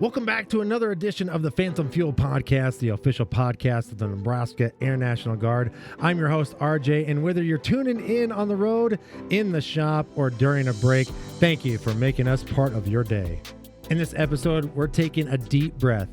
Welcome back to another edition of the Phantom Fuel Podcast, the official podcast of the Nebraska Air National Guard. I'm your host, RJ, and whether you're tuning in on the road, in the shop, or during a break, thank you for making us part of your day. In this episode, we're taking a deep breath.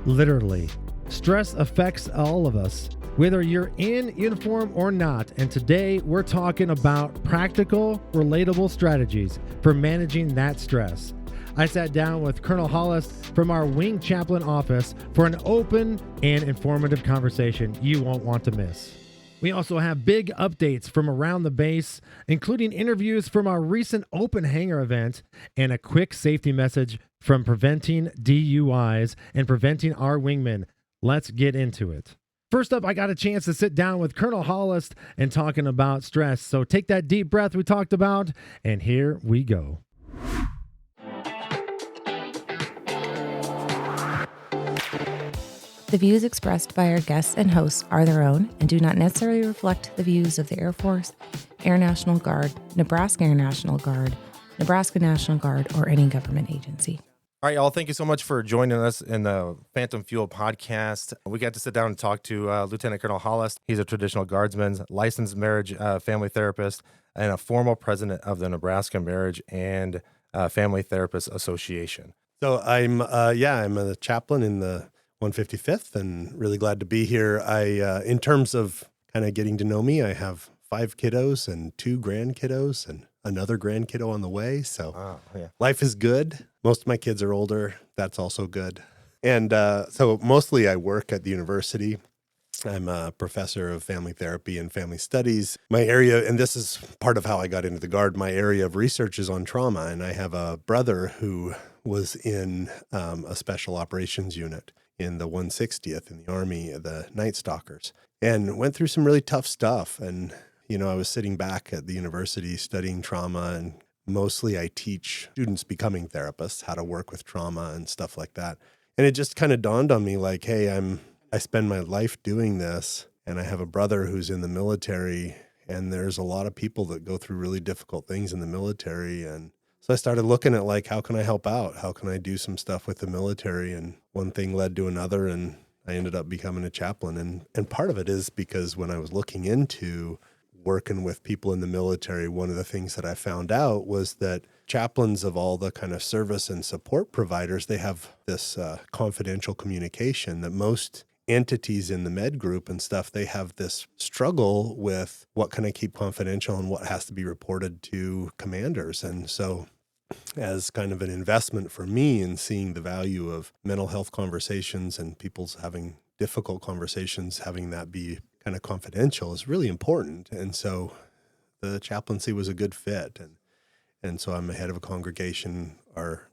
Literally. Stress affects all of us, whether you're in uniform or not, and today we're talking about practical, relatable strategies for managing that stress. I sat down with Colonel Hollist from our Wing Chaplain office for an open and informative conversation you won't want to miss. We also have big updates from around the base, including interviews from our recent open hangar event and a quick safety message from preventing DUIs and preventing our wingmen. Let's get into it. First up, I got a chance to sit down with Colonel Hollist and talking about stress. So take that deep breath we talked about, and here we go. The views expressed by our guests and hosts are their own and do not necessarily reflect the views of the Air Force, Air National Guard, Nebraska Air National Guard, Nebraska National Guard, or any government agency. All right, y'all, thank you so much for joining us in the Phantom Fuel podcast. We got to sit down and talk to Lieutenant Colonel Hollist. He's a traditional guardsman, licensed marriage family therapist, and a former president of the Nebraska Marriage and Family Therapist Association. So I'm a chaplain in the 155th and really glad to be here. In terms of kind of getting to know me, I have 5 kiddos and 2 grandkiddos and another grandkiddo on the way. So Life is good. Most of my kids are older. That's also good. And so mostly I work at the university. I'm a professor of family therapy and family studies. My area, and this is part of how I got into the Guard, my area of research is on trauma. And I have a brother who was in a special operations unit in the 160th in the Army, the Night Stalkers, and went through some really tough stuff. And, you know, I was sitting back at the university studying trauma, and mostly I teach students becoming therapists how to work with trauma and stuff like that. And it just kind of dawned on me like, hey, I spend my life doing this, and I have a brother who's in the military, and there's a lot of people that go through really difficult things in the military. And so I started looking at like, how can I help out? How can I do some stuff with the military? And one thing led to another, and I ended up becoming a chaplain. And part of it is because when I was looking into working with people in the military, one of the things that I found out was that chaplains of all the kind of service and support providers, they have this confidential communication that most entities in the med group and stuff, they have this struggle with what can I keep confidential and what has to be reported to commanders. And so as kind of an investment for me in seeing the value of mental health conversations and people's having difficult conversations, having that be kind of confidential is really important. And so the chaplaincy was a good fit. And so I'm the head of a congregation.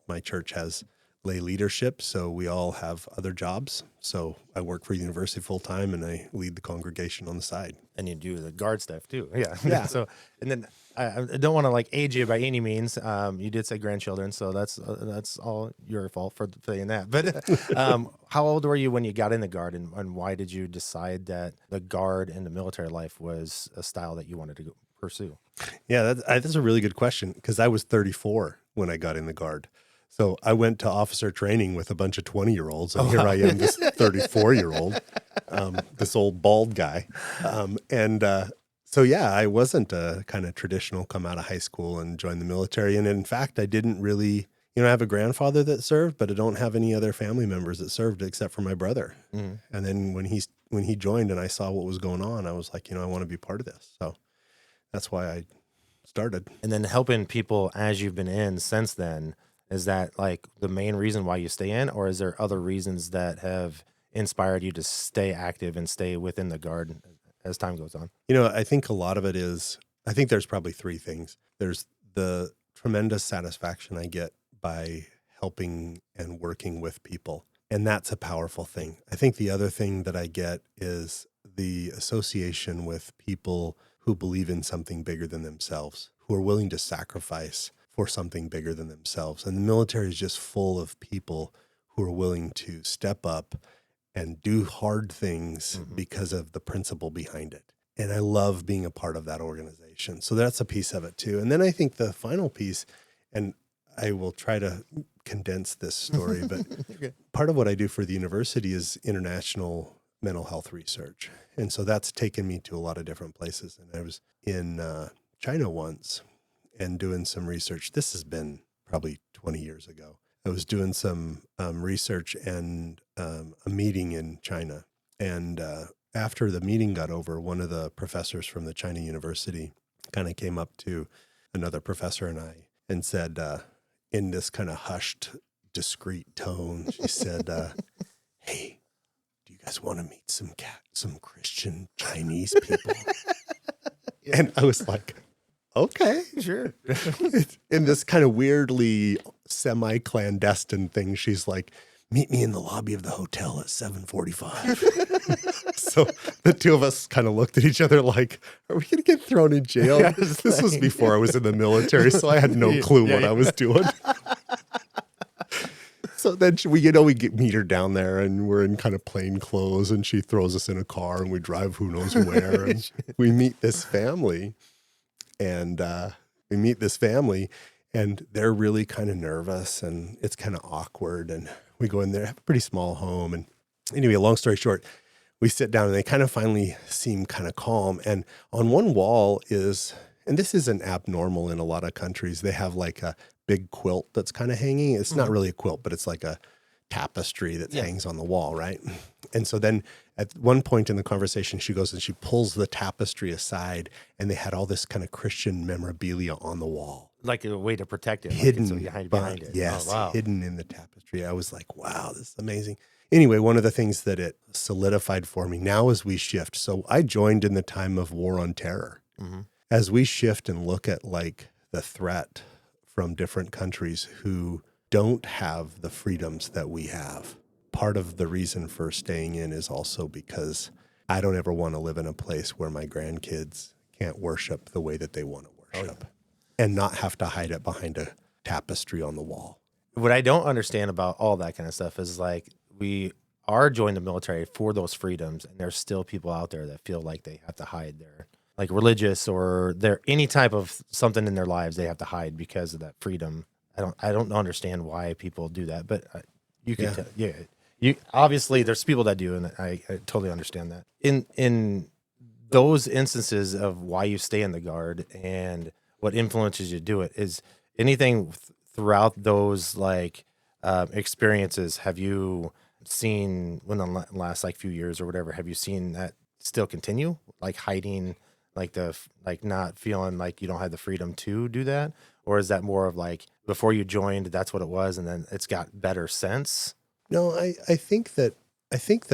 My church has lay leadership, so we all have other jobs. So I work for the university full time, and I lead the congregation on the side. And you do the guard stuff too. Yeah. So, and then I don't want to like age you by any means. You did say grandchildren, so that's all your fault for saying that. But how old were you when you got in the Guard, and why did you decide that the Guard and the military life was a style that you wanted to pursue? Yeah, that's a really good question, because I was 34 when I got in the Guard. So I went to officer training with a bunch of 20-year-olds, and here I am, this 34-year-old, this old bald guy. So I wasn't a kind of traditional come out of high school and join the military. And in fact, I didn't really, I have a grandfather that served, but I don't have any other family members that served except for my brother. Mm-hmm. And then when he joined and I saw what was going on, I was like, I want to be part of this. So that's why I started. And then helping people as you've been in since then, is that like the main reason why you stay in, or is there other reasons that have inspired you to stay active and stay within the Guard as time goes on? I think a lot of it is, I think there's probably 3 things. There's the tremendous satisfaction I get by helping and working with people. And that's a powerful thing. I think the other thing that I get is the association with people who believe in something bigger than themselves, who are willing to sacrifice for something bigger than themselves. And the military is just full of people who are willing to step up and do hard things because of the principle behind it. And I love being a part of that organization. So that's a piece of it too. And then I think the final piece, and I will try to condense this story, but part of what I do for the university is international mental health research. And so that's taken me to a lot of different places. And I was in China once and doing some research. This has been probably 20 years ago. I was doing some research and a meeting in China. And after the meeting got over, one of the professors from the China university kind of came up to another professor and I and said, in this kind of hushed, discreet tone, she said, hey, do you guys want to meet some Christian Chinese people? And I was like, okay, Sure. in this kind of weirdly semi-clandestine thing, she's like, meet me in the lobby of the hotel at 7:45. So the two of us kind of looked at each other like, are we going to get thrown in jail? Yeah, This was before I was in the military, so I had no clue what I was doing. So then we meet her down there, and we're in kind of plain clothes, and she throws us in a car, and we drive who knows where, and we meet this family. And they're really kind of nervous, and it's kind of awkward. And we go in there, have a pretty small home. And anyway, long story short, we sit down and they kind of finally seem kind of calm. And on one wall is, and this isn't abnormal in a lot of countries, they have like a big quilt that's kind of hanging. It's not really a quilt, but it's like a tapestry that hangs on the wall, right? And so then at one point in the conversation, she goes and she pulls the tapestry aside, and they had all this kind of Christian memorabilia on the wall. Like a way to protect it. Hidden like so behind it. Yes, Oh, wow. hidden in the tapestry. I was like, wow, this is amazing. Anyway, one of the things that it solidified for me now as we shift. So I joined in the time of War on Terror. Mm-hmm. As we shift and look at like the threat from different countries who don't have the freedoms that we have, part of the reason for staying in is also because I don't ever want to live in a place where my grandkids can't worship the way that they want to worship and not have to hide it behind a tapestry on the wall. What I don't understand about all that kind of stuff is like we are joined the military for those freedoms, and there's still people out there that feel like they have to hide their like religious or their any type of something in their lives they have to hide because of that freedom. I don't understand why people do that, but you can tell, you obviously there's people that do, and I totally understand that. In those instances of why you stay in the Guard and what influences you to do it, is anything throughout those like experiences, have you seen in the last like few years or whatever, have you seen that still continue, like hiding, like not feeling like you don't have the freedom to do that? Or is that more of like before you joined, that's what it was, and then it's got better sense? No, I think that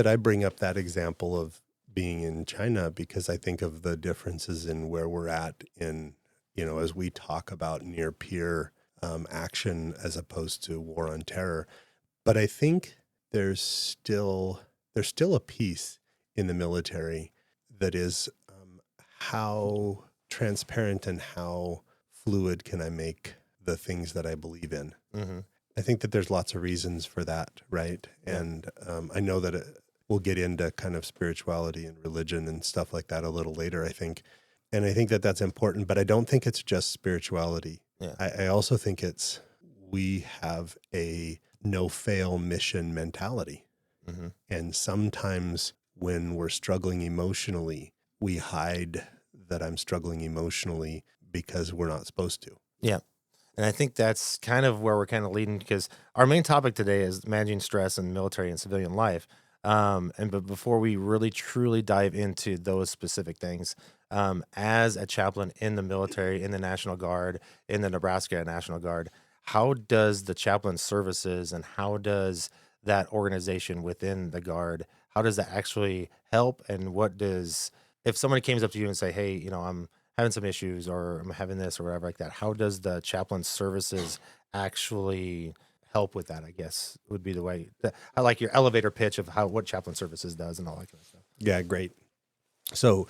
I bring up that example of being in China because I think of the differences in where we're at in, as we talk about near peer action as opposed to war on terror. But I think there's still a piece in the military that is how transparent and how fluid can I make the things that I believe in. Mm-hmm. I think that there's lots of reasons for that, right? Yeah. And I know that we'll get into kind of spirituality and religion and stuff like that a little later, I think. And I think that that's important, but I don't think it's just spirituality. Yeah. I also think we have a no-fail mission mentality. Mm-hmm. And sometimes when we're struggling emotionally, we hide that I'm struggling emotionally because we're not supposed to. Yeah. And I think that's kind of where we're kind of leading, because our main topic today is managing stress in military and civilian life. But before we really truly dive into those specific things, as a chaplain in the military, in the National Guard, in the Nebraska National Guard, how does the chaplain services and how does that organization within the Guard, how does that actually help? And if somebody came up to you and say, hey, I'm having some issues or I'm having this or whatever like that, how does the chaplain services actually help with that, I guess would be the way. I like your elevator pitch of what chaplain services does and all that kind of stuff. Yeah, great. So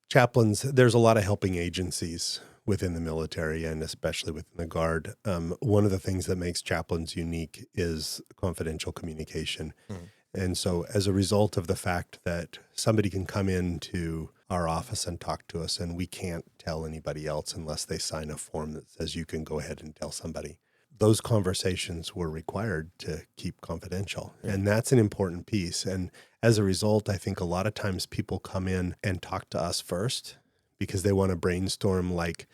chaplains, there's a lot of helping agencies within the military and especially within the Guard. One of the things that makes chaplains unique is confidential communication. Mm-hmm. And so as a result of the fact that somebody can come into our office and talk to us and we can't tell anybody else unless they sign a form that says you can go ahead and tell somebody. those conversations were required to keep confidential. And that's an important piece. And as a result, I think a lot of times people come in and talk to us first because they want to brainstorm, like,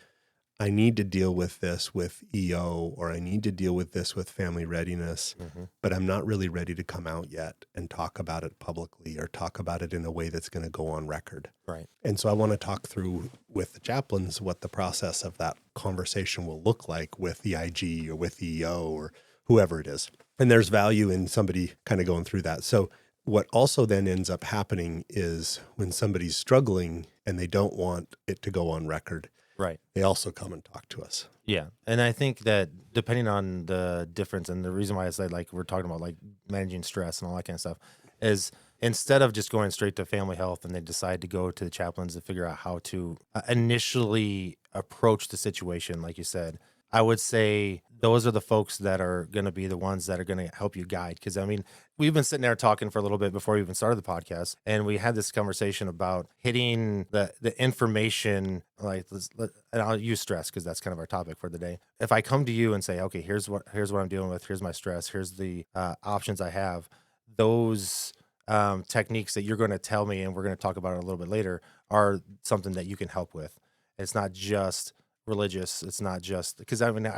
I need to deal with this with EO, or I need to deal with this with family readiness, but I'm not really ready to come out yet and talk about it publicly or talk about it in a way that's going to go on record. Right. And so I want to talk through with the chaplains what the process of that conversation will look like with the IG or with EO or whoever it is. And there's value in somebody kind of going through that. So what also then ends up happening is when somebody's struggling and they don't want it to go on record, right, they also come and talk to us. Yeah. And I think that depending on the difference, and the reason why I said, like, we're talking about like managing stress and all that kind of stuff, is instead of just going straight to family health and they decide to go to the chaplains to figure out how to initially approach the situation, like you said, I would say those are the folks that are going to be the ones that are going to help you guide. Because, I mean, we've been sitting there talking for a little bit before we even started the podcast, and we had this conversation about hitting the information, like, and I'll use stress because that's kind of our topic for the day. If I come to you and say, okay, here's what I'm dealing with, here's my stress, here's the options I have, those techniques that you're going to tell me, and we're going to talk about it a little bit later, are something that you can help with. It's not just religious. It's not just because I mean,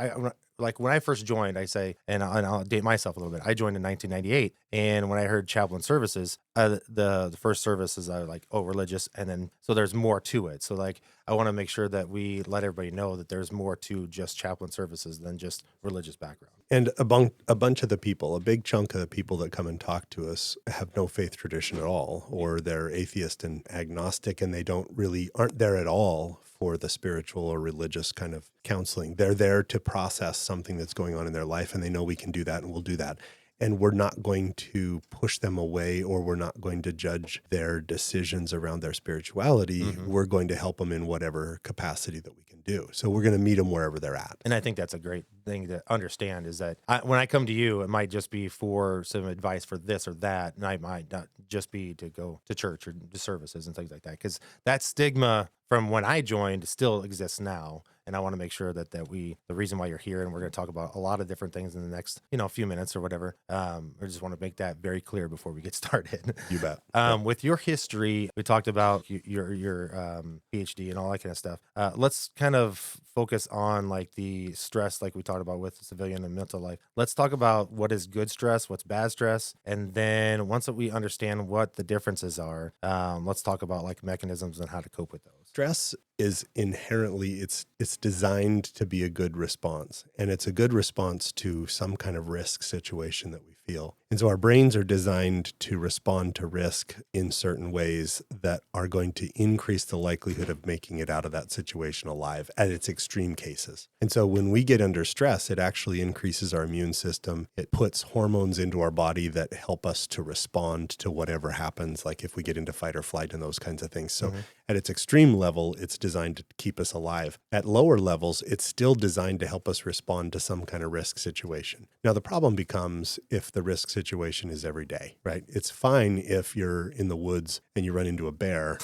like when I first joined, I say, and I'll date myself a little bit. I joined in 1998, and when I heard chaplain services, the first services, I was like, oh, religious, and then so there's more to it. So like, I want to make sure that we let everybody know that there's more to just chaplain services than just religious background. And a bunch of the people, a big chunk of the people that come and talk to us have no faith tradition at all, or they're atheist and agnostic, and they aren't there at all for the spiritual or religious kind of counseling. They're there to process something that's going on in their life, and they know we can do that and we'll do that. And we're not going to push them away, or we're not going to judge their decisions around their spirituality. We're going to help them in whatever capacity that we can do. So we're going to meet them wherever they're at. And I think that's a great thing to understand, is that when I come to you, it might just be for some advice for this or that, and I might not just be to go to church or to services and things like that, because that stigma from when I joined still exists now. And I want to make sure that the reason why you're here, and we're going to talk about a lot of different things in the next, few minutes or whatever. I just want to make that very clear before we get started. You bet. With your history, we talked about your PhD and all that kind of stuff. Let's kind of focus on like the stress, like we talked about with civilian and mental life. Let's talk about what is good stress, what's bad stress, and then once that we understand what the differences are, let's talk about like mechanisms and how to cope with those. Stress is inherently, it's designed to be a good response, and it's a good response to some kind of risk situation that we feel. And so our brains are designed to respond to risk in certain ways that are going to increase the likelihood of making it out of that situation alive at its extreme cases. And so when we get under stress, it actually increases our immune system. It puts hormones into our body that help us to respond to whatever happens, like if we get into fight or flight and those kinds of things. So at its extreme level, it's designed to keep us alive. At lower levels, it's still designed to help us respond to some kind of risk situation. Now, the problem becomes if the risk situation is every day, right? It's fine if you're in the woods and you run into a bear,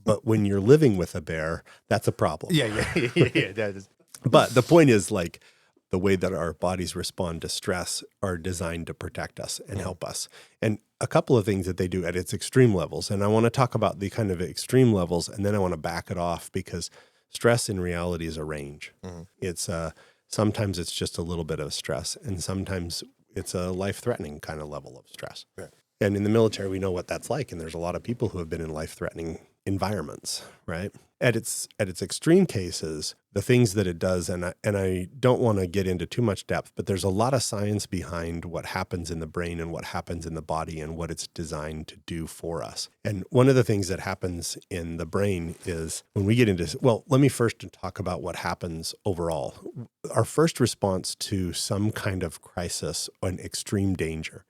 but when you're living with a bear, that's a problem. Yeah. That is. But the point is, like, the way that our bodies respond to stress are designed to protect us and help us. And a couple of things that they do at its extreme levels, and I want to talk about the kind of extreme levels, and then I want to back it off, because stress in reality is a range. It's sometimes it's just a little bit of stress, and sometimes it's a life-threatening kind of level of stress. Right. And in the military, we know what that's like, and there's a lot of people who have been in life-threatening environments, right? At its extreme cases, the things that it does, and I don't want to get into too much depth, but there's a lot of science behind what happens in the brain and what happens in the body and what it's designed to do for us. And one of the things that happens in the brain is when we get into, well, let me first talk about what happens overall. Our first response to some kind of crisis or an extreme danger,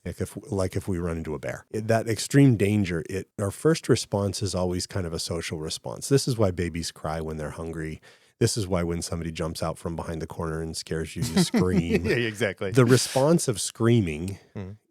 like if we run into a bear, that extreme danger, our first response is always kind of a social response. This is why babies cry when they're hungry. This is why when somebody jumps out from behind the corner and scares you, you scream. Yeah, exactly. The response of screaming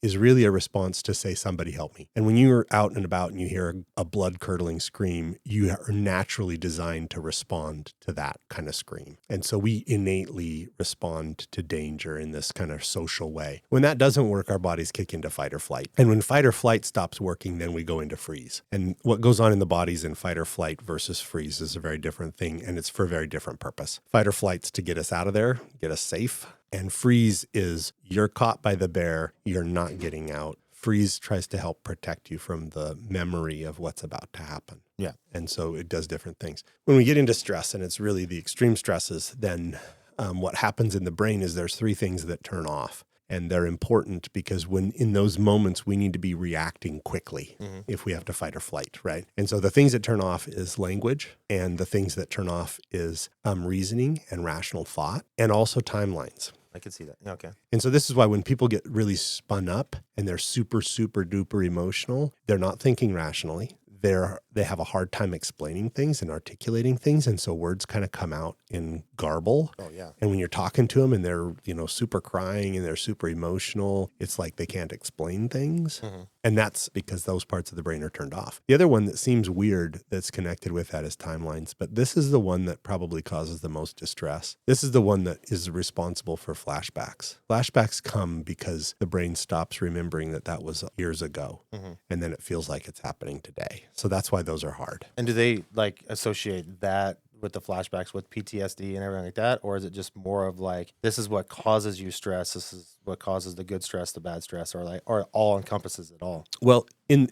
is really a response to say, somebody help me. And when you're out and about and you hear a blood-curdling scream, you are naturally designed to respond to that kind of scream. And so we innately respond to danger in this kind of social way. When that doesn't work, our bodies kick into fight or flight. And when fight or flight stops working, then we go into freeze. And what goes on in the bodies in fight or flight versus freeze is a very different thing, and it's for a very different purpose. Fight or flight's to get us out of there, get us safe. And freeze is you're caught by the bear, you're not getting out. Freeze tries to help protect you from the memory of what's about to happen. Yeah. And so it does different things. When we get into stress, and it's really the extreme stresses, then what happens in the brain is there's 3 things that turn off. And they're important because when in those moments, we need to be reacting quickly if we have to fight or flight, right? And so the things that turn off is language, and the things that turn off is reasoning and rational thought, and also timelines. I can see that. Okay. And so this is why when people get really spun up and they're super, super duper emotional, they're not thinking rationally. They have a hard time explaining things and articulating things. And so words kind of come out in garble. Oh, yeah. And when you're talking to them and they're, super crying and they're super emotional, it's like they can't explain things. And that's because those parts of the brain are turned off. The other one that seems weird that's connected with that is timelines. But this is the one that probably causes the most distress. This is the one that is responsible for flashbacks. Flashbacks come because the brain stops remembering that was years ago. And then it feels like it's happening today. So that's why those are hard. And do they associate that with the flashbacks with PTSD and everything like that? Or is it just more of this is what causes you stress, this is what causes the good stress, the bad stress, or it all encompasses it all? Well, it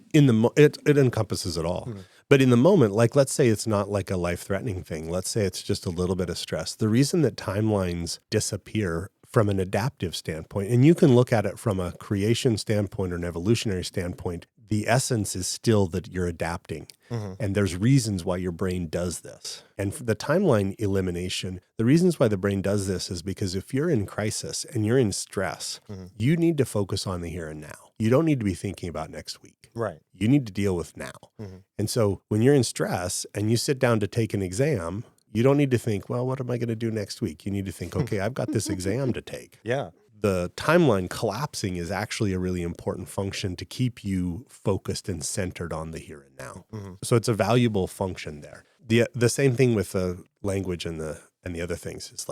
encompasses it all. But in the moment, let's say it's not like a life-threatening thing. Let's say it's just a little bit of stress. The reason that timelines disappear from an adaptive standpoint, and you can look at it from a creation standpoint or an evolutionary standpoint, the essence is still that you're adapting. And there's reasons why your brain does this. And for the timeline elimination, the reasons why the brain does this is because if you're in crisis and you're in stress, you need to focus on the here and now. You don't need to be thinking about next week. Right. You need to deal with now. And so when you're in stress and you sit down to take an exam, you don't need to think, well, what am I going to do next week? You need to think, okay, I've got this exam to take. Yeah. The timeline collapsing is actually a really important function to keep you focused and centered on the here and now. So it's a valuable function there. The same thing with the language and the other things. It's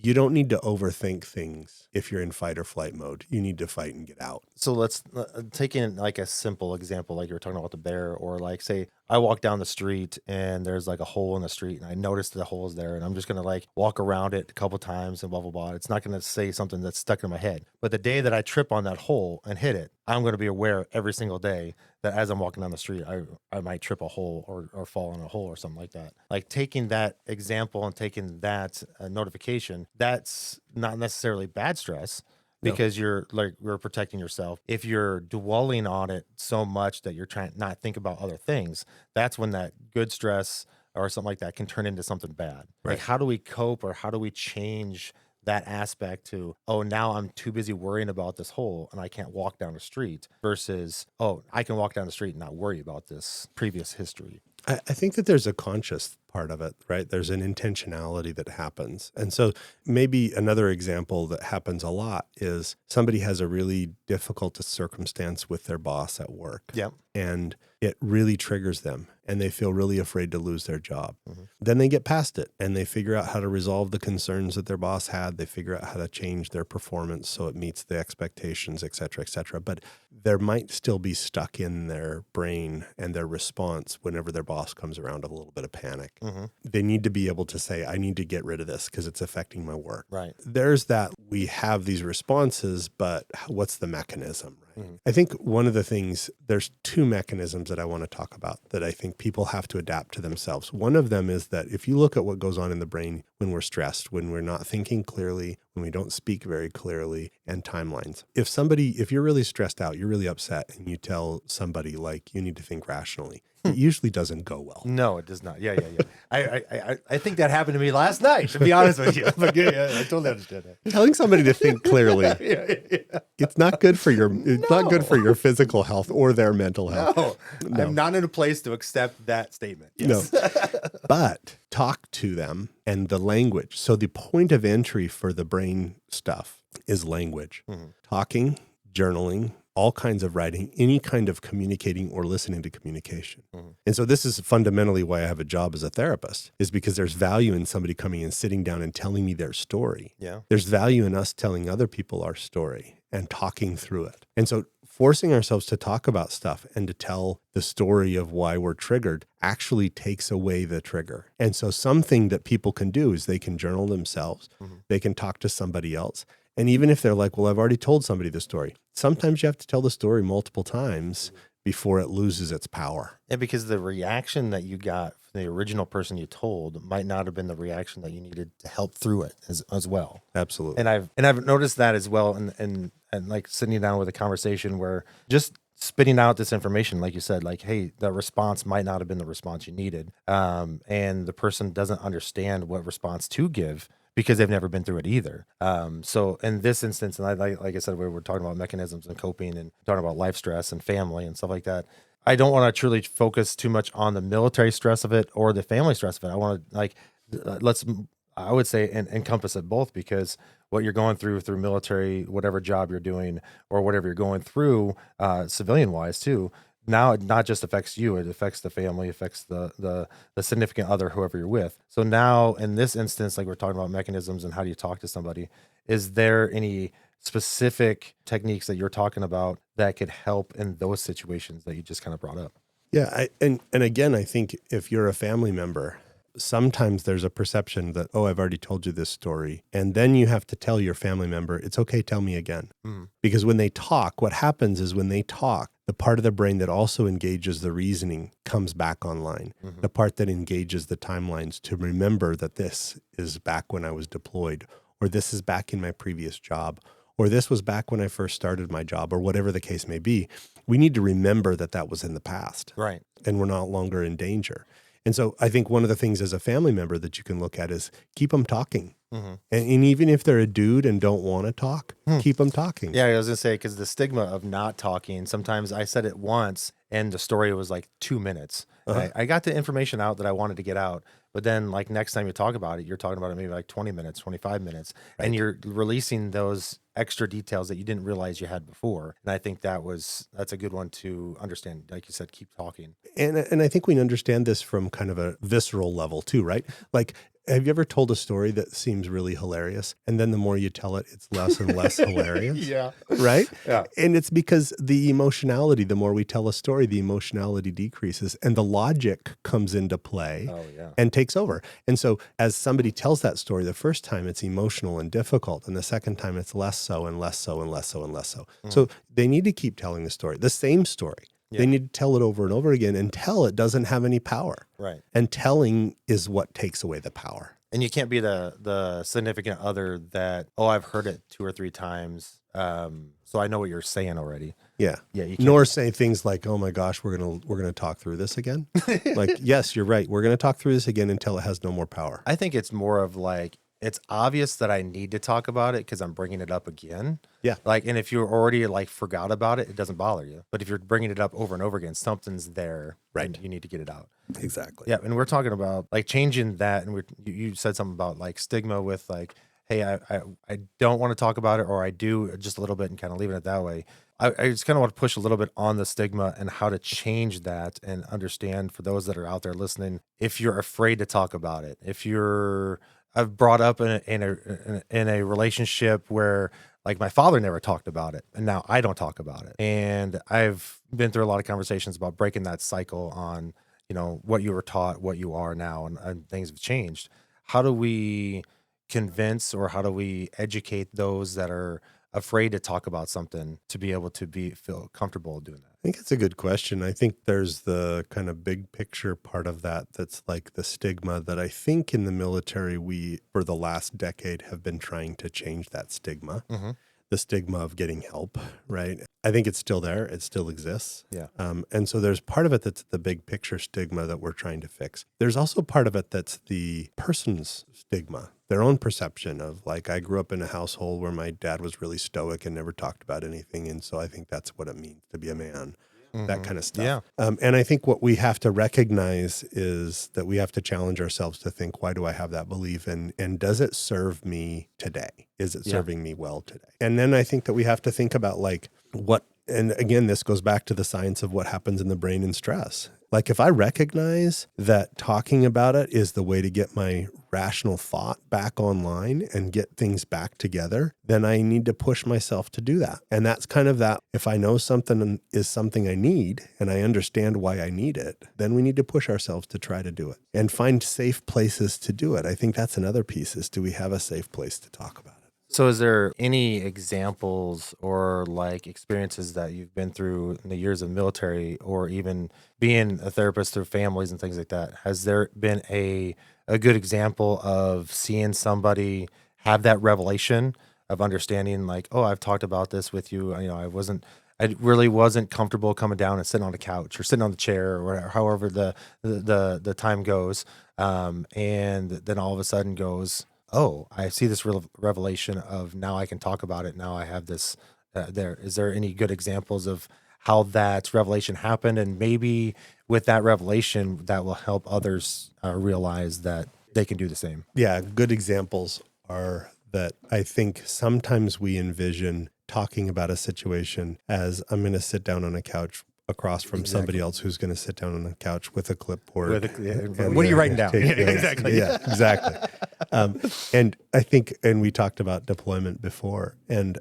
you don't need to overthink things if you're in fight or flight mode. You need to fight and get out. So let's take in a simple example, like you were talking about the bear, or say I walk down the street and there's a hole in the street and I notice the hole is there and I'm just going to walk around it a couple times and blah, blah, blah. It's not going to say something that's stuck in my head. But the day that I trip on that hole and hit it, I'm going to be aware every single day that as I'm walking down the street, I might trip a hole or fall in a hole or something like that. Taking that example and taking that notification, that's not necessarily bad stress. Because you're protecting yourself. If you're dwelling on it so much that you're trying to not think about other things, that's when that good stress or something like that can turn into something bad. Right. How do we cope, or how do we change that aspect to, now I'm too busy worrying about this hole and I can't walk down the street, versus, I can walk down the street and not worry about this previous history? I think that there's a conscious part of it, right? There's an intentionality that happens. And so maybe another example that happens a lot is somebody has a really difficult circumstance with their boss at work. Yep. And it really triggers them and they feel really afraid to lose their job. Then they get past it and they figure out how to resolve the concerns that their boss had. They figure out how to change their performance so it meets the expectations, et cetera, et cetera. But there might still be stuck in their brain and their response whenever their boss comes around a little bit of panic. They need to be able to say, I need to get rid of this because it's affecting my work. Right. There's that we have these responses, but what's the mechanism? Right? I think one of the things, there's 2 mechanisms that I want to talk about that I think people have to adapt to themselves. One of them is that if you look at what goes on in the brain when we're stressed, when we're not thinking clearly, when we don't speak very clearly, and timelines. If you're really stressed out, you're really upset, and you tell somebody you need to think rationally, it usually doesn't go well. No, it does not. Yeah. I think that happened to me last night, to be honest with you. But I totally understand that. Telling somebody to think clearly, it's not good for not good for your physical health or their mental health. No. I'm not in a place to accept that statement. Yes. No. But talk to them and the language. So the point of entry for the brain stuff is language. Talking, journaling, all kinds of writing, any kind of communicating or listening to communication. And so this is fundamentally why I have a job as a therapist, is because there's value in somebody coming and sitting down and telling me their story. Yeah. There's value in us telling other people our story and talking through it. And so forcing ourselves to talk about stuff and to tell the story of why we're triggered actually takes away the trigger. And so something that people can do is they can journal themselves, they can talk to somebody else. And even if they're like, well, I've already told somebody the story, sometimes you have to tell the story multiple times before it loses its power. Yeah, because the reaction that you got from the original person you told might not have been the reaction that you needed to help through it as well. Absolutely. And I've noticed that as well, and like sitting down with a conversation where just spitting out this information, like you said, like, hey, the response might not have been the response you needed, and the person doesn't understand what response to give, because they've never been through it either. So in this instance, and like I said, we were talking about mechanisms and coping and talking about life stress and family and stuff like that. I don't want to truly focus too much on the military stress of it or the family stress of it. I want to I would say encompass it both, because what you're going through military, whatever job you're doing or whatever you're going through, civilian wise too, now it not just affects you, it affects the family, affects the significant other, whoever you're with. So now in this instance, like we're talking about mechanisms and how do you talk to somebody, is there any specific techniques that you're talking about that could help in those situations that you just kind of brought up? Yeah. And again, I think if you're a family member, sometimes there's a perception that, oh, I've already told you this story. And then you have to tell your family member, it's okay, tell me again. Because when they talk, what happens is when they talk, the part of the brain that also engages the reasoning comes back online. The part that engages the timelines to remember that this is back when I was deployed, or this is back in my previous job, or this was back when I first started my job, or whatever the case may be. We need to remember that that was in the past. Right. And we're not longer in danger. And so I think one of the things as a family member that you can look at is keep them talking. And even if they're a dude and don't want to talk, keep them talking. Yeah, I was going to say, because the stigma of not talking, sometimes I said it once and the story was like 2 minutes. I got the information out that I wanted to get out. But then like next time you talk about it, you're talking about it maybe like 20 minutes, 25 minutes. Right. And you're releasing those extra details that you didn't realize you had before. And I think that's a good one to understand. Like you said, keep talking. And I think we understand this from kind of a visceral level too, right? Like, have you ever told a story that seems really hilarious, and then the more you tell it, it's less and less hilarious? Yeah. Right? Yeah. And it's because the emotionality, the more we tell a story, the emotionality decreases and the logic comes into play and takes over. And so as somebody tells that story, the first time it's emotional and difficult, and the second time it's less so and less so and less so and less so. So they need to keep telling the story, the same story. Yeah. They need to tell it over and over again until it doesn't have any power. Right. And telling is what takes away the power. And you can't be the significant other that, oh, I've heard it 2 or 3 times, so I know what you're saying already. Yeah. Yeah. You can't. Nor say things like, oh my gosh, we're gonna talk through this again. Like, yes, you're right. We're gonna talk through this again until it has no more power. I think it's more of like, it's obvious that I need to talk about it because I'm bringing it up again. Yeah. Like, and if you already like forgot about it, it doesn't bother you. But if you're bringing it up over and over again, something's there. Right. And you need to get it out. Exactly. Yeah. And we're talking about like changing that. And you said something about like stigma with like, hey, I don't want to talk about it, or I do just a little bit, and kind of leaving it that way. I just kind of want to push a little bit on the stigma and how to change that and understand for those that are out there listening, if you're afraid to talk about it, I've brought up in a relationship where like my father never talked about it, and now I don't talk about it. And I've been through a lot of conversations about breaking that cycle on, what you were taught, what you are now, and things have changed. How do we convince, or how do we educate those that are afraid to talk about something to be able to feel comfortable doing that? I think it's a good question. I think there's the kind of big picture part of that's like the stigma that I think in the military, we, for the last decade, have been trying to change that stigma. The stigma of getting help, right? I think it's still there. It still exists. Yeah. And so there's part of it that's the big picture stigma that we're trying to fix. There's also part of it that's the person's stigma, their own perception of like, I grew up in a household where my dad was really stoic and never talked about anything. And so I think that's what it means to be a man. That kind of stuff. Yeah. And I think what we have to recognize is that we have to challenge ourselves to think, why do I have that belief? And does it serve me today? Is it serving me well today? And then I think that we have to think about like, what And again, this goes back to the science of what happens in the brain in stress. Like if I recognize that talking about it is the way to get my rational thought back online and get things back together, then I need to push myself to do that. And that's kind of that. If I know something is something I need and I understand why I need it, then we need to push ourselves to try to do it and find safe places to do it. I think that's another piece is, do we have a safe place to talk about it? So is there any examples or like experiences that you've been through in the years of military or even being a therapist through families and things like that? Has there been a good example of seeing somebody have that revelation of understanding like, oh, I've talked about this with you. I really wasn't comfortable coming down and sitting on the couch or sitting on the chair or whatever, however the time goes. And then all of a sudden goes, oh, I see this revelation of now I can talk about it. Now I have this there. Is there any good examples of how that revelation happened? And maybe with that revelation, that will help others realize that they can do the same. Yeah, good examples are that I think sometimes we envision talking about a situation as I'm going to sit down on a couch across from somebody else who's going to sit down on a couch with a clipboard. What are you writing down? Exactly. Yeah, exactly. And I think, and we talked about deployment before, and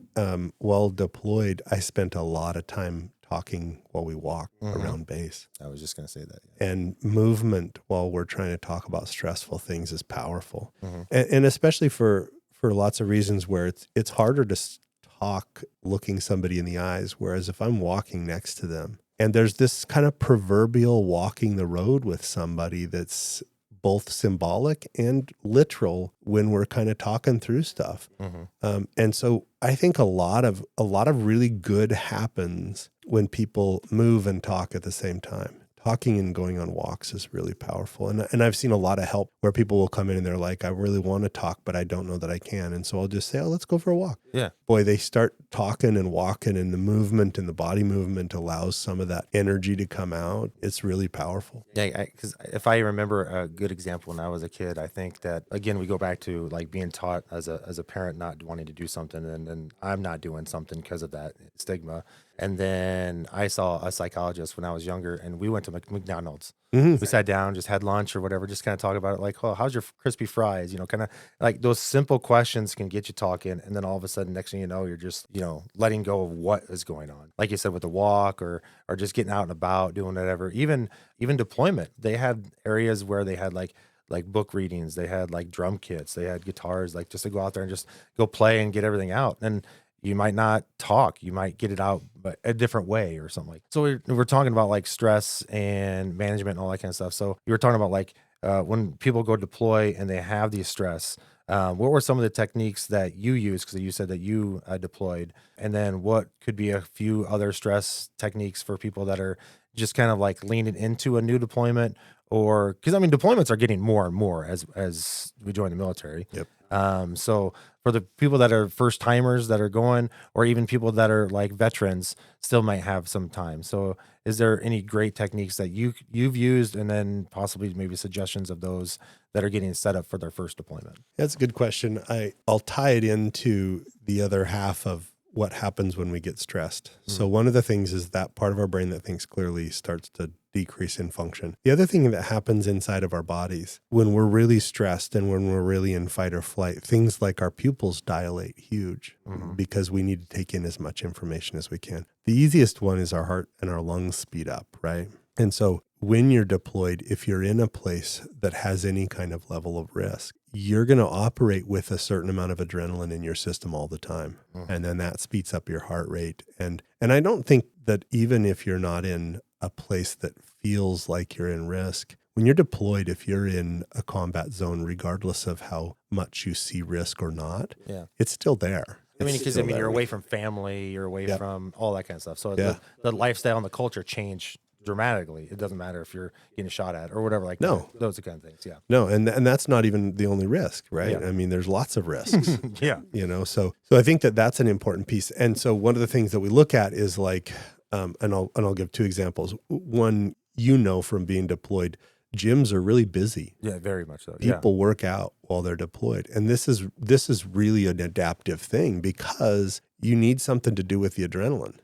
while deployed, I spent a lot of time talking while we walked around base. I was just going to say that. Yeah. And movement while we're trying to talk about stressful things is powerful. And especially for lots of reasons where it's harder to talk looking somebody in the eyes, whereas if I'm walking next to them, and there's this kind of proverbial walking the road with somebody that's both symbolic and literal when we're kind of talking through stuff. And so I think a lot of really good happens when people move and talk at the same time. Talking and going on walks is really powerful. And I've seen a lot of help where people will come in and they're like, I really want to talk, but I don't know that I can. And so I'll just say, oh, let's go for a walk. Yeah. Boy, they start talking and walking, and the movement and the body movement allows some of that energy to come out. It's really powerful. Yeah, because if I remember a good example when I was a kid, I think that, again, we go back to like being taught as a parent not wanting to do something, and then I'm not doing something because of that stigma. And then I saw a psychologist when I was younger, and we went to McDonald's. We sat down, just had lunch or whatever, just kind of talk about it like, oh, how's your crispy fries? Kind of like those simple questions can get you talking. And then all of a sudden, next thing you know, you're just, letting go of what is going on. Like you said, with the walk or just getting out and about, doing whatever. Even deployment, they had areas where they had like book readings, they had like drum kits, they had guitars, like just to go out there and just go play and get everything out. And you might not talk, you might get it out, but a different way or something like that. So we're talking about like stress and management and all that kind of stuff. So you were talking about like when people go deploy and they have these stress, what were some of the techniques that you use? Because you said that you deployed, and then what could be a few other stress techniques for people that are just kind of like leaning into a new deployment, or because deployments are getting more and more as we join the military. Yep. So for the people that are first timers that are going, or even people that are like veterans, still might have some time. So is there any great techniques that you've used, and then possibly maybe suggestions of those that are getting set up for their first deployment? That's a good question. I'll tie it into the other half of what happens when we get stressed. So one of the things is that part of our brain that thinks clearly starts to decrease in function. The other thing that happens inside of our bodies when we're really stressed and when we're really in fight or flight, things like our pupils dilate huge because we need to take in as much information as we can. The easiest one is our heart and our lungs speed up, right? And so when you're deployed, if you're in a place that has any kind of level of risk, you're going to operate with a certain amount of adrenaline in your system all the time. And then that speeds up your heart rate. And I don't think that even if you're not in a place that feels like you're in risk, when you're deployed, if you're in a combat zone, regardless of how much you see risk or not, it's still there. Because you're away from family, you're away from all that kind of stuff. So the lifestyle and the culture change dramatically. It doesn't matter if you're getting shot at or whatever like that. Those are kind of things. Yeah. No, and that's not even the only risk, right? Yeah. There's lots of risks. Yeah. So I think that that's an important piece. And so one of the things that we look at is like, and I'll give two examples. One, from being deployed, gyms are really busy. Yeah, very much so. People work out while they're deployed. And this is really an adaptive thing because you need something to do with the adrenaline,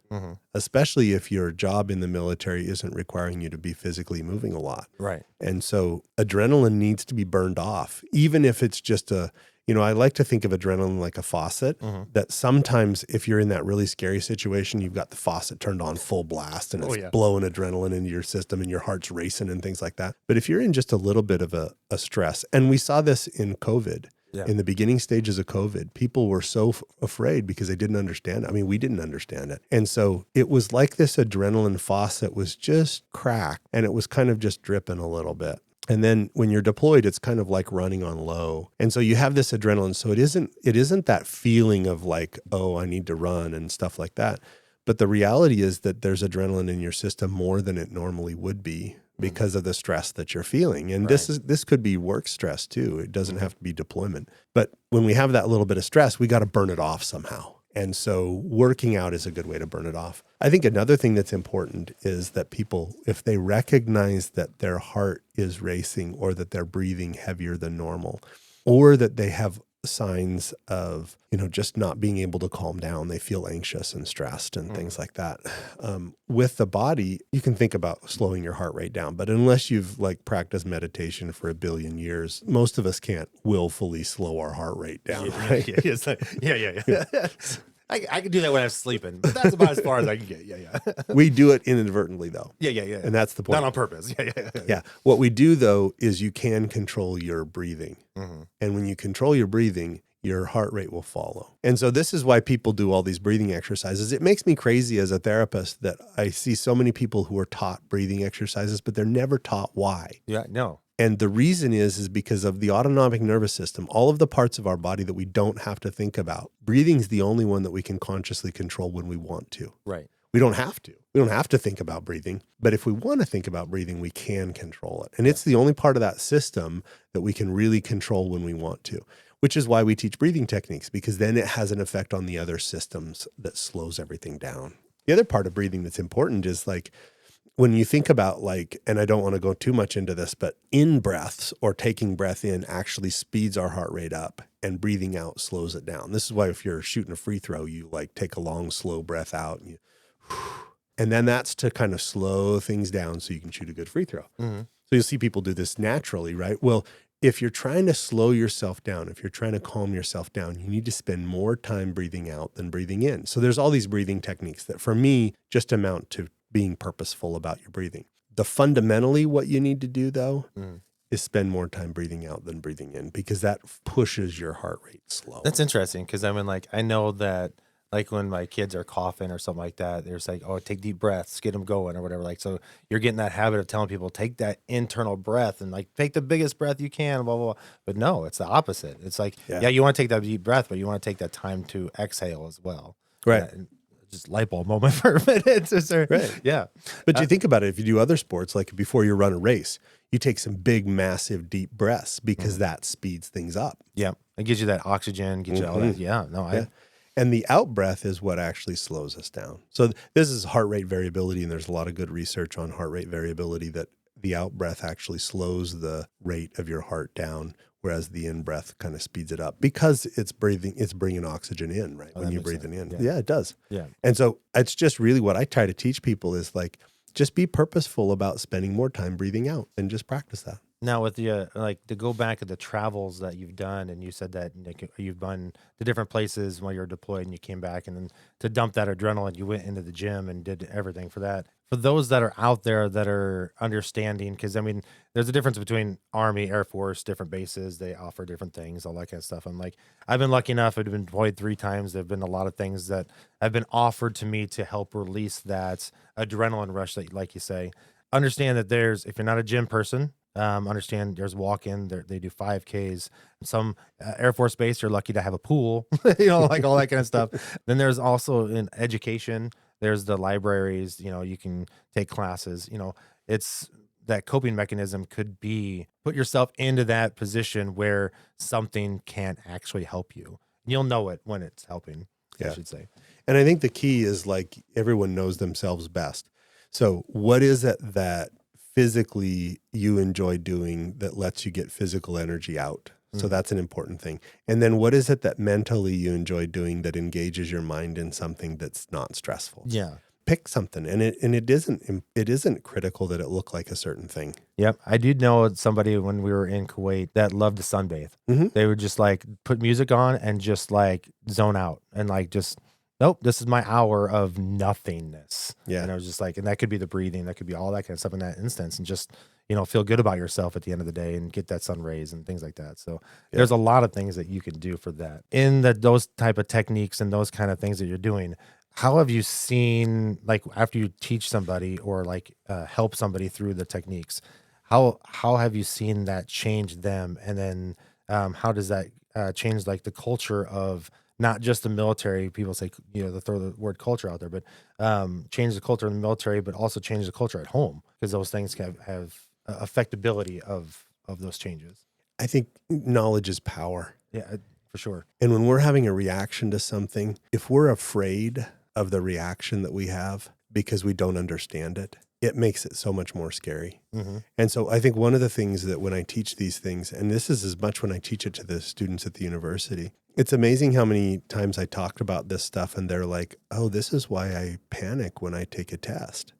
especially if your job in the military isn't requiring you to be physically moving a lot. Right. And so adrenaline needs to be burned off, even if it's just I like to think of adrenaline like a faucet, that sometimes if you're in that really scary situation, you've got the faucet turned on full blast and it's blowing adrenaline into your system and your heart's racing and things like that. But if you're in just a little bit of a stress, and we saw this in COVID, in the beginning stages of COVID, people were so afraid because they didn't understand it. I mean, we didn't understand it. And so it was like this adrenaline faucet was just cracked and it was kind of just dripping a little bit. And then when you're deployed, it's kind of like running on low. And so you have this adrenaline. So it isn't that feeling of like, oh, I need to run and stuff like that. But the reality is that there's adrenaline in your system more than it normally would be because of the stress that you're feeling. And this could be work stress too. It doesn't have to be deployment. But when we have that little bit of stress, we got to burn it off somehow. And so working out is a good way to burn it off. I think another thing that's important is that people, if they recognize that their heart is racing or that they're breathing heavier than normal, or that they have signs of, just not being able to calm down, they feel anxious and stressed and things like that. With the body, you can think about slowing your heart rate down, but unless you've practiced meditation for 1 billion years, most of us can't willfully slow our heart rate down. Right? Yeah. I can do that when I'm sleeping, but that's about as far as I can get. Yeah. We do it inadvertently though. Yeah. And that's the point. Not on purpose. Yeah. What we do though is you can control your breathing. And when you control your breathing, your heart rate will follow. And so this is why people do all these breathing exercises. It makes me crazy as a therapist that I see so many people who are taught breathing exercises, but they're never taught why. Yeah, no. And the reason is because of the autonomic nervous system, all of the parts of our body that we don't have to think about. Breathing is the only one that we can consciously control when we want to. Right. We don't have to. We don't have to think about breathing. But if we want to think about breathing, we can control it. And it's the only part of that system that we can really control when we want to, which is why we teach breathing techniques, because then it has an effect on the other systems that slows everything down. The other part of breathing that's important is when you think about and I don't want to go too much into this, but in breaths or taking breath in actually speeds our heart rate up and breathing out slows it down. This is why if you're shooting a free throw, you take a long, slow breath out and then that's to kind of slow things down so you can shoot a good free throw. So you'll see people do this naturally, right? Well, if you're trying to slow yourself down, if you're trying to calm yourself down, you need to spend more time breathing out than breathing in. So there's all these breathing techniques that for me just amount to being purposeful about your breathing. Fundamentally what you need to do though is spend more time breathing out than breathing in, because that pushes your heart rate slow. That's interesting, because I know that when my kids are coughing or something like that, they're just oh, take deep breaths, get them going or whatever. So you're getting that habit of telling people, take that internal breath and take the biggest breath you can, blah, blah, blah. But no, it's the opposite. It's you want to take that deep breath, but you want to take that time to exhale as well. Right. Just light bulb moment for a minute. Right. Yeah. But you think about it, if you do other sports, before you run a race, you take some big, massive, deep breaths because that speeds things up. Yeah. It gives you that oxygen, gets you all that. Yeah. No, And the out breath is what actually slows us down. So this is heart rate variability, and there's a lot of good research on heart rate variability that the out breath actually slows the rate of your heart down, whereas the in breath kind of speeds it up because it's bringing oxygen in, right? When you're breathing in. Yeah, it does. Yeah. And so it's just really what I try to teach people is just be purposeful about spending more time breathing out and just practice that. Now with the to go back to the travels that you've done, and you said that you've been to different places while you're deployed and you came back, and then to dump that adrenaline, you went into the gym and did everything for that. For those that are out there that are understanding, because there's a difference between Army, Air Force, different bases, they offer different things, all that kind of stuff. I've been lucky enough, I've been deployed 3 times. There've been a lot of things that have been offered to me to help release that adrenaline rush that, like you say. Understand that if you're not a gym person, understand there's walk-in, they do 5Ks. Some Air Force base, you're lucky to have a pool, all that kind of stuff. Then there's also in education, there's the libraries, you can take classes, it's that coping mechanism could be put yourself into that position where something can't actually help you. You'll know it when it's helping, I should say. And I think the key is everyone knows themselves best. So what is it that physically you enjoy doing that lets you get physical energy out? So that's an important thing. And then what is it that mentally you enjoy doing that engages your mind in something that's not stressful? Yeah. Pick something, and it isn't critical that it look like a certain thing. Yep. I did know somebody when we were in Kuwait that loved to sunbathe. They would just like put music on and just like zone out and like just, nope, this is my hour of nothingness. Yeah. And I was just like, and that could be the breathing, that could be all that kind of stuff in that instance, and just, you know, feel good about yourself at the end of the day and get that sun rays and things like that. So there's a lot of things that you can do for that. In those type of techniques and those kind of things that you're doing, how have you seen, like after you teach somebody or like help somebody through the techniques, how have you seen that change them? And then how does that change like the culture of not just the military? People say, you know, they throw the word culture out there, but change the culture in the military, but also change the culture at home, because those things have affectability of those changes. I think knowledge is power. Yeah, for sure. And when we're having a reaction to something, if we're afraid of the reaction that we have because we don't understand it, it makes it so much more scary. And so I think one of the things that when I teach these things, and this is as much when I teach it to the students at the university, it's amazing how many times I talked about this stuff and they're like, oh, this is why I panic when I take a test.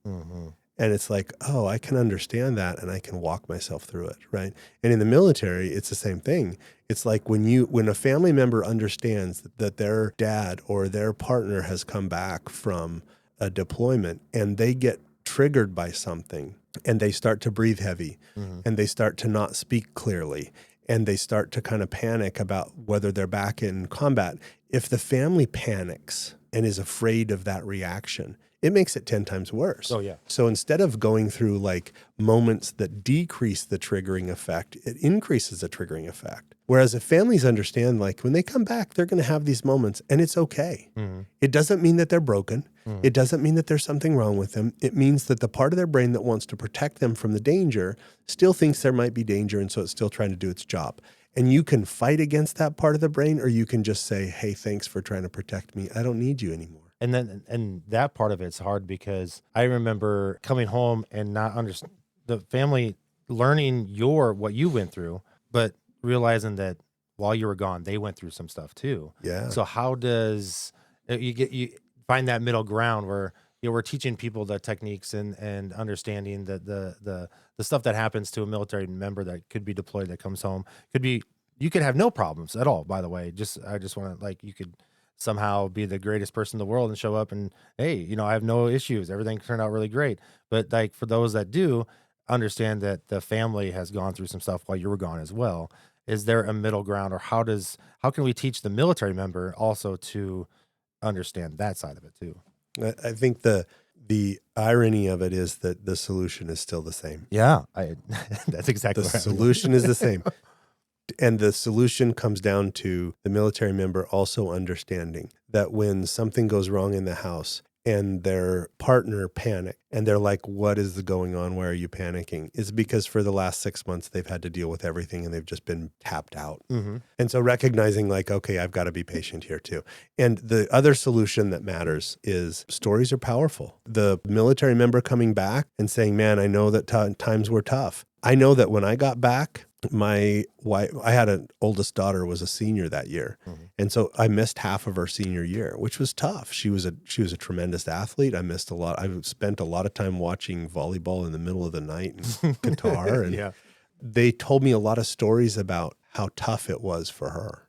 And it's like, oh, I can understand that and I can walk myself through it, right? And in the military, it's the same thing. It's like when a family member understands that their dad or their partner has come back from a deployment and they get triggered by something and they start to breathe heavy and they start to not speak clearly and they start to kind of panic about whether they're back in combat. If the family panics and is afraid of that reaction, it makes it 10 times worse. Oh, yeah. So instead of going through like moments that decrease the triggering effect, it increases the triggering effect. Whereas if families understand, like when they come back, they're going to have these moments and it's okay. It doesn't mean that they're broken. It doesn't mean that there's something wrong with them. It means that the part of their brain that wants to protect them from the danger still thinks there might be danger, and so it's still trying to do its job. And you can fight against that part of the brain, or you can just say, hey, thanks for trying to protect me. I don't need you anymore. And that part of it's hard, because I remember coming home and not understand the family learning what you went through, but realizing that while you were gone, they went through some stuff too. Yeah. So how does you find that middle ground where, you know, we're teaching people the techniques and understanding that the stuff that happens to a military member that could be deployed, that comes home, you could have no problems at all, by the way. I just want to, like, you could somehow be the greatest person in the world and show up and, hey, you know, I have no issues. Everything turned out really great. But like for those that do, understand that the family has gone through some stuff while you were gone as well. Is there a middle ground, or how can we teach the military member also to understand that side of it too? I think the irony of it is that the solution is still the same. Yeah, that's exactly the right. solution is the same. And the solution comes down to the military member also understanding that when something goes wrong in the house and their partner panic and they're like, what is going on? Why are you panicking? It's because for the last 6 months, they've had to deal with everything and they've just been tapped out. And so recognizing like, okay, I've got to be patient here too. And the other solution that matters is stories are powerful. The military member coming back and saying, man, I know that times were tough. I know that when I got back, my wife, I had an oldest daughter, was a senior that year. And so I missed half of her senior year, which was tough. She was a tremendous athlete. I missed a lot. I spent a lot of time watching volleyball in the middle of the night and guitar. And they told me a lot of stories about how tough it was for her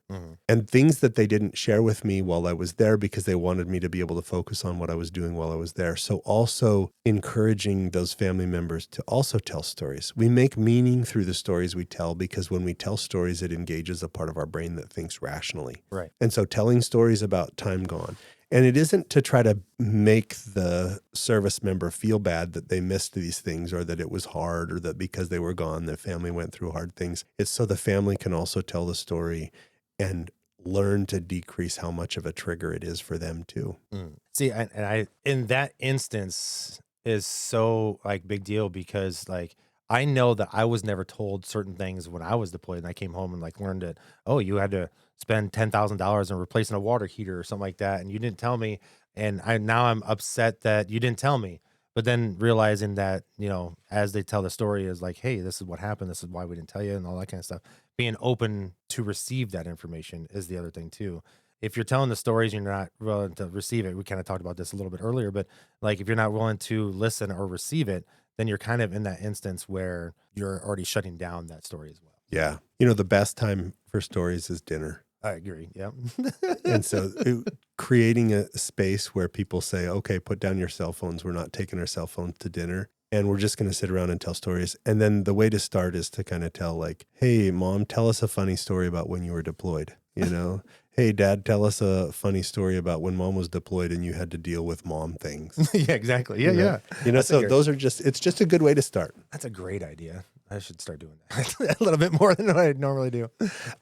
and things that they didn't share with me while I was there because they wanted me to be able to focus on what I was doing while I was there. So also encouraging those family members to also tell stories. We make meaning through the stories we tell, because when we tell stories, it engages a part of our brain that thinks rationally. Right. And so telling stories about time gone. And it isn't to try to make the service member feel bad that they missed these things, or that it was hard, or that because they were gone, the family went through hard things. It's so the family can also tell the story and learn to decrease how much of a trigger it is for them too. See, I in that instance is so like big deal, because like I know that I was never told certain things when I was deployed, and I came home and like learned that, oh, you had to spend $10,000 on replacing a water heater or something like that, and you didn't tell me, and now I'm upset that you didn't tell me. But then realizing that, as they tell the story is like, hey, this is what happened. This is why we didn't tell you and all that kind of stuff. Being open to receive that information is the other thing too. If you're telling the stories, you're not willing to receive it. We kind of talked about this a little bit earlier, but like if you're not willing to listen or receive it, then you're kind of in that instance where you're already shutting down that story as well. Yeah. The best time for stories is dinner. I agree. Yeah. And so creating a space where people say, okay, put down your cell phones. We're not taking our cell phones to dinner. And we're just going to sit around and tell stories. And then the way to start is to kind of tell like, hey, Mom, tell us a funny story about when you were deployed. Hey, Dad, tell us a funny story about when Mom was deployed and you had to deal with mom things. Yeah, exactly. Yeah. So those are it's just a good way to start. That's a great idea. I should start doing that a little bit more than what I normally do.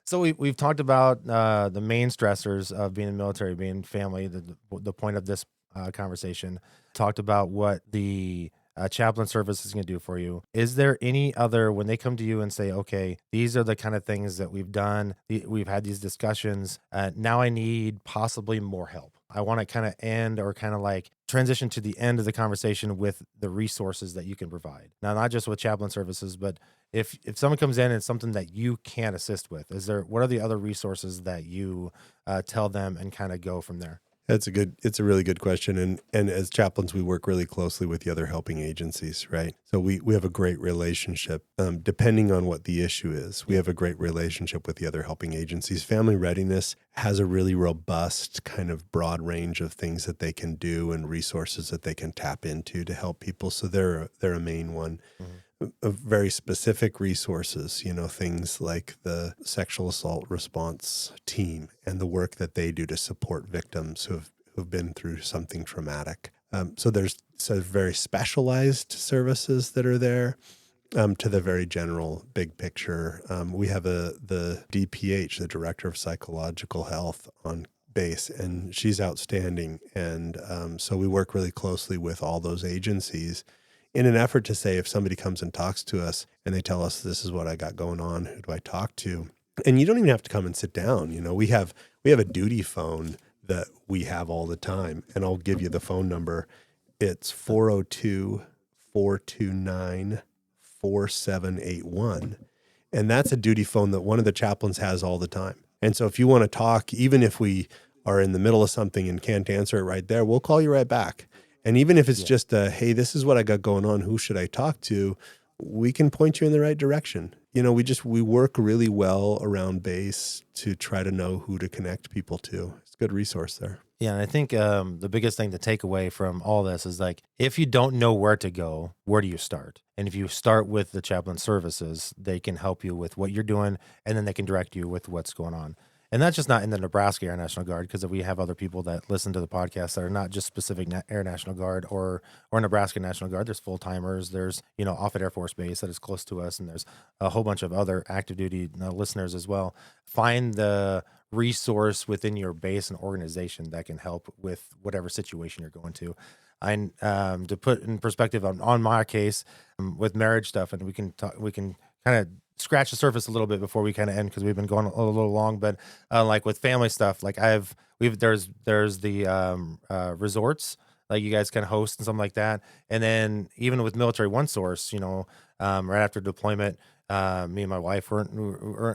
So we've talked about the main stressors of being in the military, being family, the point of this conversation. Talked about what the chaplain service is going to do for you. Is there any other, when they come to you and say, okay, these are the kind of things that we've done, we've had these discussions, now I need possibly more help. I want to kind of end or kind of like transition to the end of the conversation with the resources that you can provide. Now, not just with chaplain services, but if someone comes in and it's something that you can't assist with, what are the other resources that you tell them and kind of go from there? It's a really good question. And as chaplains, we work really closely with the other helping agencies, right? So we have a great relationship, depending on what the issue is. We have a great relationship with the other helping agencies. Family Readiness has a really robust kind of broad range of things that they can do and resources that they can tap into to help people. So they're a main one. Mm-hmm. Of very specific resources, things like the sexual assault response team and the work that they do to support victims who've been through something traumatic. So there's very specialized services that are there to the very general big picture. We have the DPH, the Director of Psychological Health, on base, and she's outstanding. And so we work really closely with all those agencies in an effort to say, if somebody comes and talks to us and they tell us, this is what I got going on, who do I talk to? And you don't even have to come and sit down. We have a duty phone that we have all the time, and I'll give you the phone number. It's 402-429-4781. And that's a duty phone that one of the chaplains has all the time. And so if you want to talk, even if we are in the middle of something and can't answer it right there, we'll call you right back. And even if it's just hey, this is what I got going on, who should I talk to? We can point you in the right direction. We work really well around base to try to know who to connect people to. It's a good resource there. Yeah, and I think the biggest thing to take away from all this is like, if you don't know where to go, where do you start? And if you start with the chaplain services, they can help you with what you're doing, and then they can direct you with what's going on. And that's just not in the Nebraska Air National Guard, because we have other people that listen to the podcast that are not just specific Air National Guard or Nebraska National Guard. There's full-timers. There's, Offutt Air Force Base that is close to us, and there's a whole bunch of other active duty listeners as well. Find the resource within your base and organization that can help with whatever situation you're going to. To put in perspective on my case with marriage stuff, and we can kind of scratch the surface a little bit before we kind of end, because we've been going a little long. But like with family stuff, like there's the resorts, like you guys can host and something like that. And then even with Military One Source, right after deployment, me and my wife were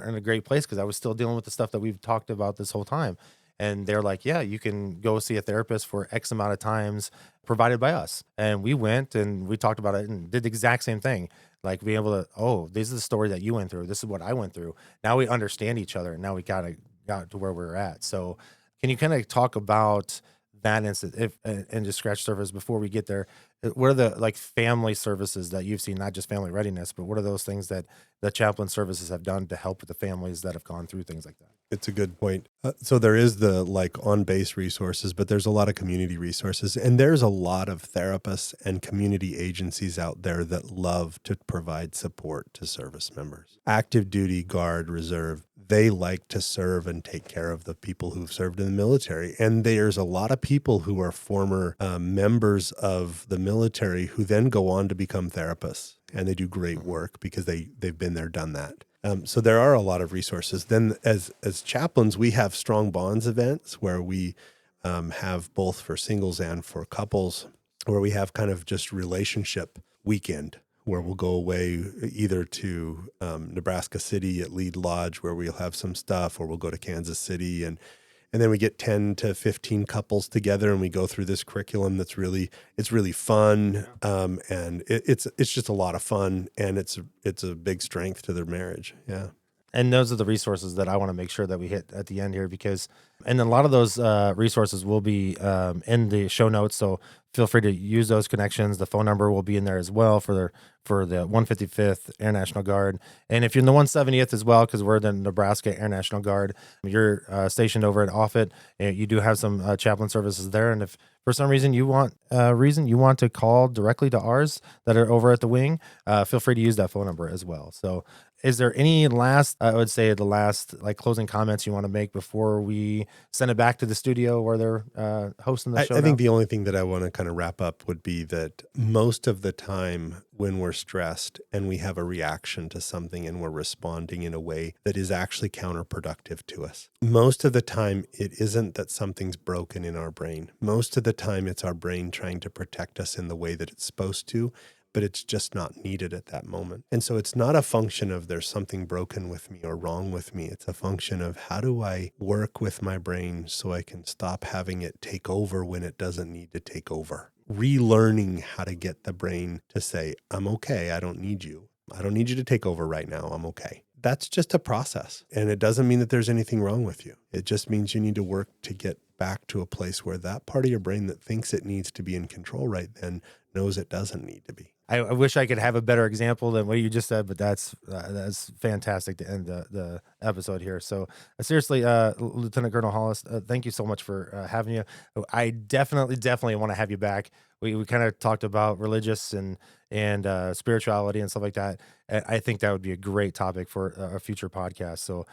in a great place, because I was still dealing with the stuff that we've talked about this whole time. And they're like, yeah, you can go see a therapist for X amount of times provided by us. And we went and we talked about it and did the exact same thing. Like being able to, this is the story that you went through. This is what I went through. Now we understand each other. And now we got to where we're at. So can you kind of talk about that instance and just scratch surface before we get there? What are the family services that you've seen, not just family readiness, but what are those things that the chaplain services have done to help with the families that have gone through things like that? It's a good point. So there is the on-base resources, but there's a lot of community resources, and there's a lot of therapists and community agencies out there that love to provide support to service members. Active duty, Guard, Reserve, they like to serve and take care of the people who've served in the military. And there's a lot of people who are former members of the military who then go on to become therapists, and they do great work because they've been there, done that. So there are a lot of resources. Then as chaplains, we have strong bonds events where we have both for singles and for couples where we have kind of just relationship weekend where we'll go away either to Nebraska City at Lead Lodge where we'll have some stuff, or we'll go to Kansas City and then we get 10 to 15 couples together and we go through this curriculum it's really fun. And it's just a lot of fun, and it's a big strength to their marriage. Yeah. And those are the resources that I want to make sure that we hit at the end here, because, and a lot of those resources will be in the show notes. So feel free to use those connections. The phone number will be in there as well for the 155th Air National Guard. And if you're in the 170th as well, because we're the Nebraska Air National Guard, you're stationed over at Offutt, and you do have some chaplain services there. And if for some reason you want to call directly to ours that are over at the wing, feel free to use that phone number as well. So is there any last like closing comments you want to make before we send it back to the studio where they're hosting the show? I think the only thing that I want to kind of wrap up would be that most of the time when we're stressed and we have a reaction to something and we're responding in a way that is actually counterproductive to us, most of the time it isn't that something's broken in our brain. Most of the time it's our brain trying to protect us in the way that it's supposed to, but it's just not needed at that moment. And so it's not a function of there's something broken with me or wrong with me. It's a function of how do I work with my brain so I can stop having it take over when it doesn't need to take over. Relearning how to get the brain to say, I'm okay, I don't need you. I don't need you to take over right now, I'm okay. That's just a process. And it doesn't mean that there's anything wrong with you. It just means you need to work to get back to a place where that part of your brain that thinks it needs to be in control right then knows it doesn't need to be. I wish I could have a better example than what you just said, but that's fantastic to end the episode here. So seriously, Lieutenant Colonel Hollist, thank you so much for having you. I definitely want to have you back. We kind of talked about religious and spirituality and stuff like that. I think that would be a great topic for a future podcast. So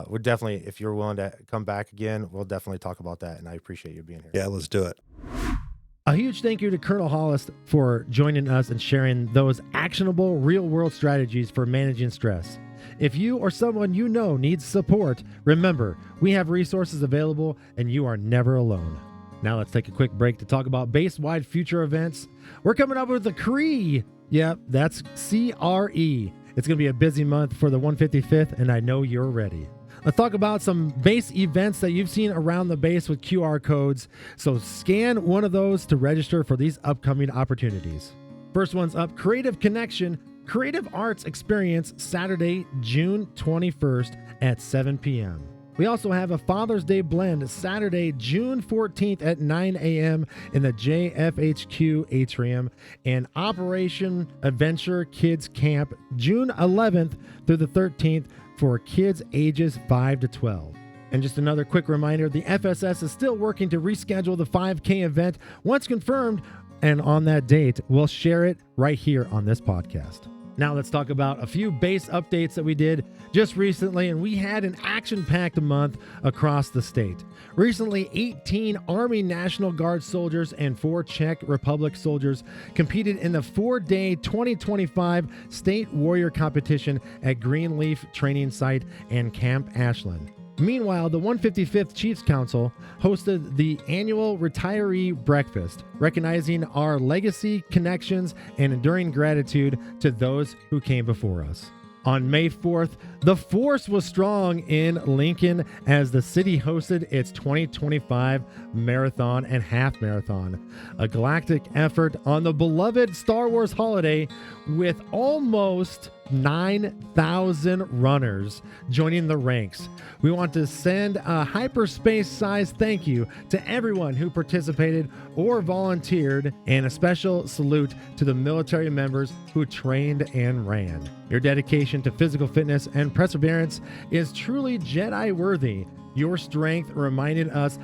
we're definitely, if you're willing to come back again, we'll definitely talk about that. And I appreciate you being here. Yeah, let's do it. A huge thank you to Colonel Hollist for joining us and sharing those actionable real-world strategies for managing stress. If you or someone you know needs support, remember, we have resources available and you are never alone. Now let's take a quick break to talk about base-wide future events. We're coming up with the CRE. Yep, that's CRE. It's going to be a busy month for the 155th, and I know you're ready. Let's talk about some base events that you've seen around the base with QR codes. So scan one of those to register for these upcoming opportunities. First one's up, Creative Connection, Creative Arts Experience, Saturday, June 21st at 7 p.m. We also have a Father's Day Blend, Saturday, June 14th at 9 a.m. in the JFHQ Atrium, and Operation Adventure Kids Camp, June 11th through the 13th for kids ages 5 to 12. And just another quick reminder, the FSS is still working to reschedule the 5K event. Once confirmed, and on that date, we'll share it right here on this podcast. Now let's talk about a few base updates that we did just recently, and we had an action-packed month across the state. Recently, 18 Army National Guard soldiers and 4 Czech Republic soldiers competed in the 4-day 2025 State Warrior Competition at Greenleaf Training Site and Camp Ashland. Meanwhile, the 155th Chiefs Council hosted the annual retiree breakfast, recognizing our legacy, connections, and enduring gratitude to those who came before us. On May 4th, the force was strong in Lincoln as the city hosted its 2025 marathon and half marathon, a galactic effort on the beloved Star Wars holiday with almost 9,000 runners joining the ranks. We want to send a hyperspace-sized thank you to everyone who participated or volunteered, and a special salute to the military members who trained and ran. Your dedication to physical fitness and perseverance is truly Jedi-worthy. Your strength reminded us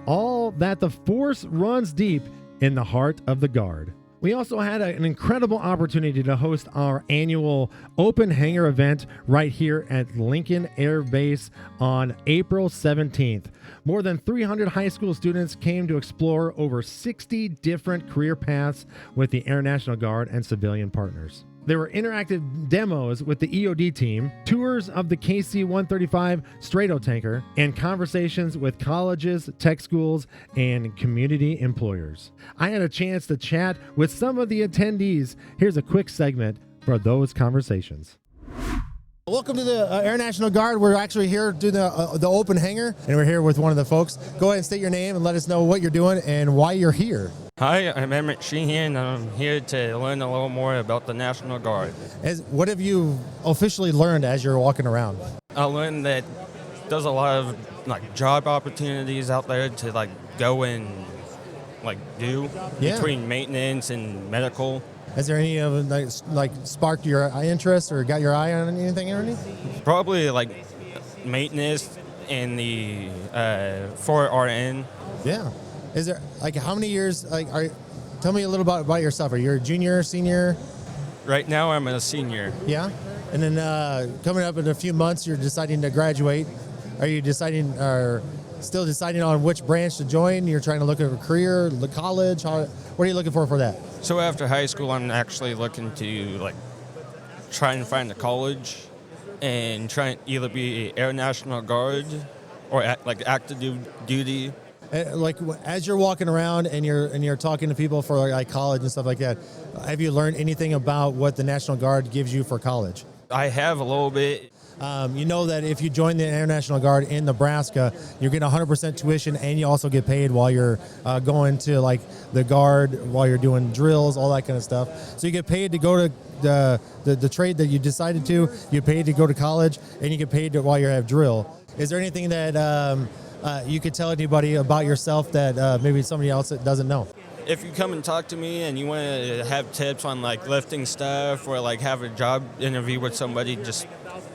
all that the Force runs deep in the heart of the Guard. We also had an incredible opportunity to host our annual open hangar event right here at Lincoln Air Base on April 17th. More than 300 high school students came to explore over 60 different career paths with the Air National Guard and civilian partners. There were interactive demos with the EOD team, tours of the KC-135 Stratotanker, and conversations with colleges, tech schools, and community employers. I had a chance to chat with some of the attendees. Here's a quick segment for those conversations. Welcome to the Air National Guard. We're actually here doing the open hangar, and we're here with one of the folks. Go ahead and state your name and let us know what you're doing and why you're here. Hi, I'm Emmett Sheehan, and I'm here to learn a little more about the National Guard. What have you officially learned as you're walking around? I learned that there's a lot of job opportunities out there to go and do between maintenance and medical. Has there any of them sparked your interest or got your eye on anything underneath? Probably maintenance and the 4RN. Yeah. Is there how many years tell me a little about yourself. Are you a junior, senior? Right now I'm a senior. Yeah. And then coming up in a few months you're deciding to graduate. Are you still deciding on which branch to join? You're trying to look at a career, the college? What are you looking for that? So after high school, I'm actually looking to try and find a college and try and either be Air National Guard or active duty. As you're walking around and you're talking to people for college and stuff like that, have you learned anything about what the National Guard gives you for college? I have a little bit. You know that if you join the Air National Guard in Nebraska, you get 100% tuition, and you also get paid while you're going to the Guard, while you're doing drills, all that kind of stuff. So you get paid to go to the trade that you decided to. You get paid to go to college, and you get paid while you have drill. Is there anything that you could tell anybody about yourself that maybe somebody else doesn't know? If you come and talk to me and you want to have tips on lifting stuff or have a job interview with somebody, just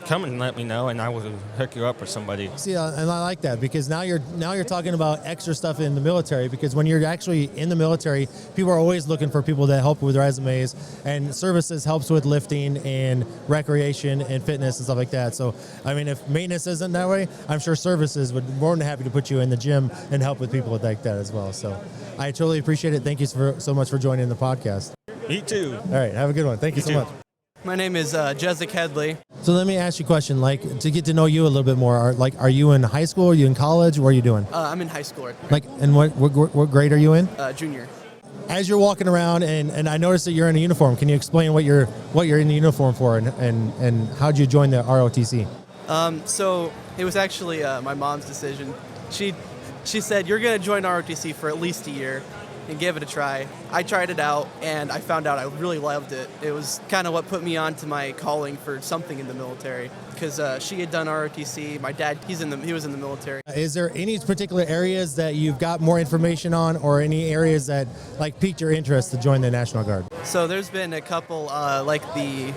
come and let me know, and I will hook you up with somebody. See, and I like that because now you're talking about extra stuff in the military, because when you're actually in the military, people are always looking for people that help with resumes, and services helps with lifting and recreation and fitness and stuff like that. So, I mean, if maintenance isn't that way, I'm sure services would be more than happy to put you in the gym and help with people like that as well. So I totally appreciate it. Thank you so much for joining the podcast. Me too. All right, have a good one. Thank you so much. My name is Jessica Headley. So let me ask you a question, to get to know you a little bit more. Are you in high school? Are you in college? What are you doing? I'm in high school. Right now. And what grade are you in? Junior. As you're walking around, and I noticed that you're in a uniform. Can you explain what you're in the uniform for, and how'd you join the ROTC? So it was actually my mom's decision. She said, you're going to join ROTC for at least a year and give it a try. I tried it out, and I found out I really loved it. It was kind of what put me on to my calling for something in the military, because she had done ROTC. My dad, he was in the military. Is there any particular areas that you've got more information on, or any areas that piqued your interest to join the National Guard? So there's been a couple, the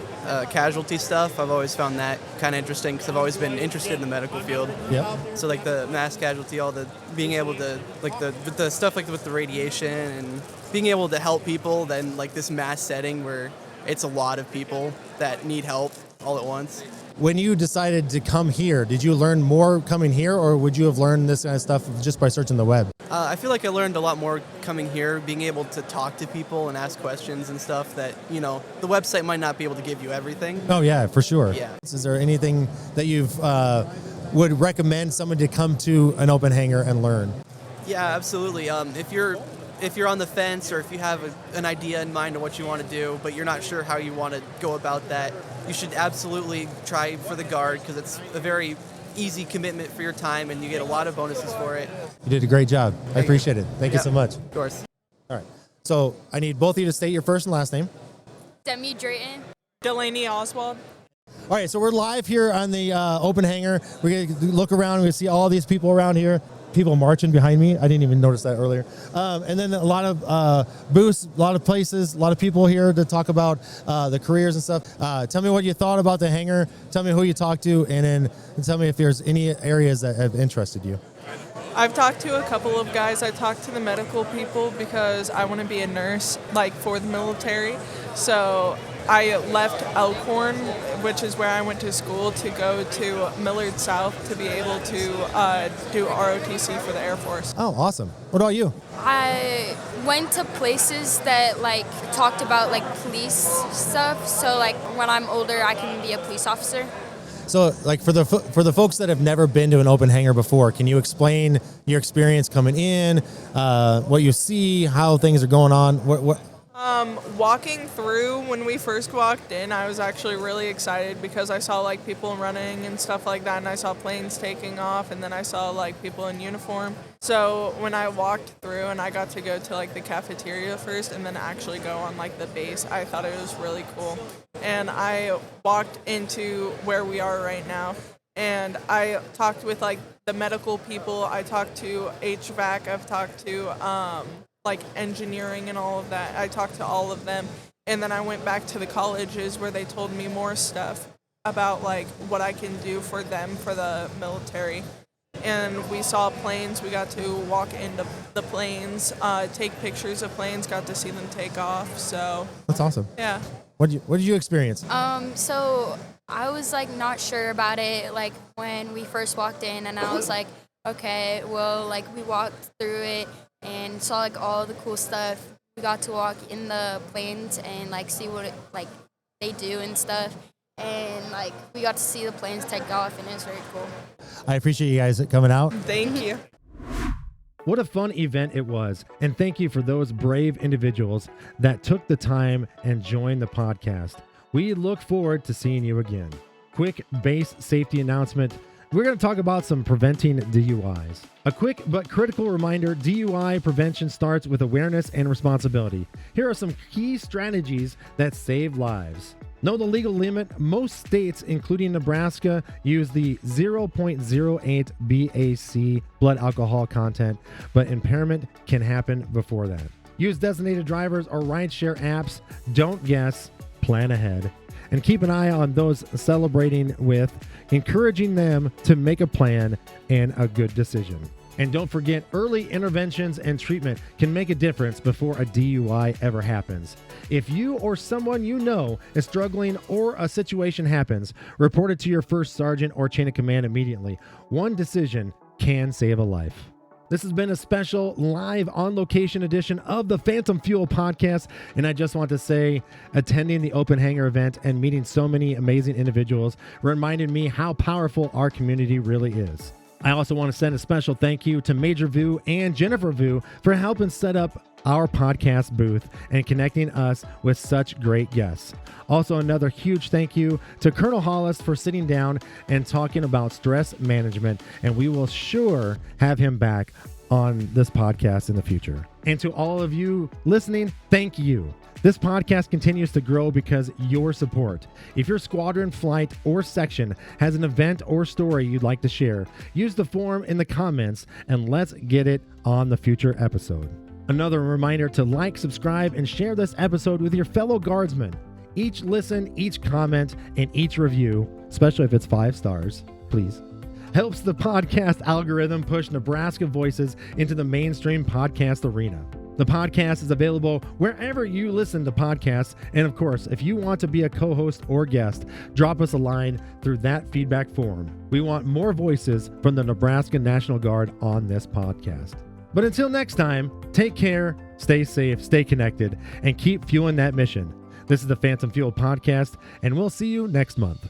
casualty stuff. I've always found that kind of interesting, because I've always been interested in the medical field. Yeah. So the mass casualty, all the being able to the stuff with the radiation and being able to help people, then this mass setting where it's a lot of people that need help all at once. When you decided to come here, did you learn more coming here, or would you have learned this kind of stuff just by searching the web? I feel like I learned a lot more coming here, being able to talk to people and ask questions and stuff that, the website might not be able to give you everything. Oh, yeah, for sure. Yeah. Is there anything that you've would recommend someone to come to an open hangar and learn? Yeah, absolutely. If you're on the fence, or if you have an idea in mind of what you want to do, but you're not sure how you want to go about that, you should absolutely try for the Guard, because it's a very easy commitment for your time, and you get a lot of bonuses for it. You did a great job. I appreciate it. Thank you so much. Of course. All right. So I need both of you to state your first and last name. Demi Drayton. Delaney Oswald. All right, so we're live here on the open hangar. We're going to look around. We're going to see all these people around here. People marching behind me. I didn't even notice that earlier. And then a lot of booths, a lot of places, a lot of people here to talk about the careers and stuff. Tell me what you thought about the hangar. Tell me who you talked to, and then tell me if there's any areas that have interested you. I've talked to a couple of guys. I talked to the medical people because I want to be a nurse, for the military. So I left Elkhorn, which is where I went to school, to go to Millard South to be able to do ROTC for the Air Force. Oh, awesome. What about you? I went to places that like talked about like police stuff. So like when I'm older, I can be a police officer. So, like for the folks that have never been to an open hangar before, can you explain your experience coming in, what you see, how things are going on? What? Walking through, when we first walked in, I was actually really excited because I saw like people running and stuff like that, and I saw planes taking off, and then I saw like people in uniform. So when I walked through and I got to go to like the cafeteria first and then actually go on like the base, I thought it was really cool. And I walked into where we are right now, and I talked with like the medical people. I talked to HVAC. I've talked to like engineering and all of that. I talked to all of them, and then I went back to the colleges where they told me more stuff about like what I can do for them for the military. And we saw planes. We got to walk into the planes, take pictures of planes, got to see them take off. So That's awesome. yeah. What did you experience? So I was like not sure about it like when we first walked in, and I was like, okay, well, like we walked through it and saw like all the cool stuff. We got to walk in the planes and like see what it, like they do and stuff. And like we got to see the planes take off, and it was very cool. I appreciate you guys coming out. Thank you. What a fun event it was. And thank you for those brave individuals that took the time and joined the podcast. We look forward to seeing you again. Quick base safety announcement. We're going to talk about some preventing DUIs. A quick but critical reminder, DUI prevention starts with awareness and responsibility. Here are some key strategies that save lives. Know the legal limit. Most states, including Nebraska, use the 0.08 BAC blood alcohol content, but impairment can happen before that. Use designated drivers or rideshare apps. Don't guess, plan ahead. And keep an eye on those celebrating with, encouraging them to make a plan and a good decision. And don't forget, early interventions and treatment can make a difference before a DUI ever happens. If you or someone you know is struggling or a situation happens, report it to your first sergeant or chain of command immediately. One decision can save a life. This has been a special live on location edition of the Phantom Fuel podcast. And I just want to say, attending the open hangar event and meeting so many amazing individuals reminded me how powerful our community really is. I also want to send a special thank you to Major Vu and Jennifer Vu for helping set up our podcast booth and connecting us with such great guests. Also, another huge thank you to Colonel Hollist for sitting down and talking about stress management, and we will sure have him back on this podcast in the future. And to all of you listening, thank you. This podcast continues to grow because your support. If your squadron, flight, or section has an event or story you'd like to share, use the form in the comments and let's get it on the future episode. Another reminder to like, subscribe, and share this episode with your fellow guardsmen. Each listen, each comment, and each review, especially if it's 5 stars, please, helps the podcast algorithm push Nebraska voices into the mainstream podcast arena. The podcast is available wherever you listen to podcasts. And of course, if you want to be a co-host or guest, drop us a line through that feedback form. We want more voices from the Nebraska National Guard on this podcast. But until next time, take care, stay safe, stay connected, and keep fueling that mission. This is the Phantom Fuel podcast, and we'll see you next month.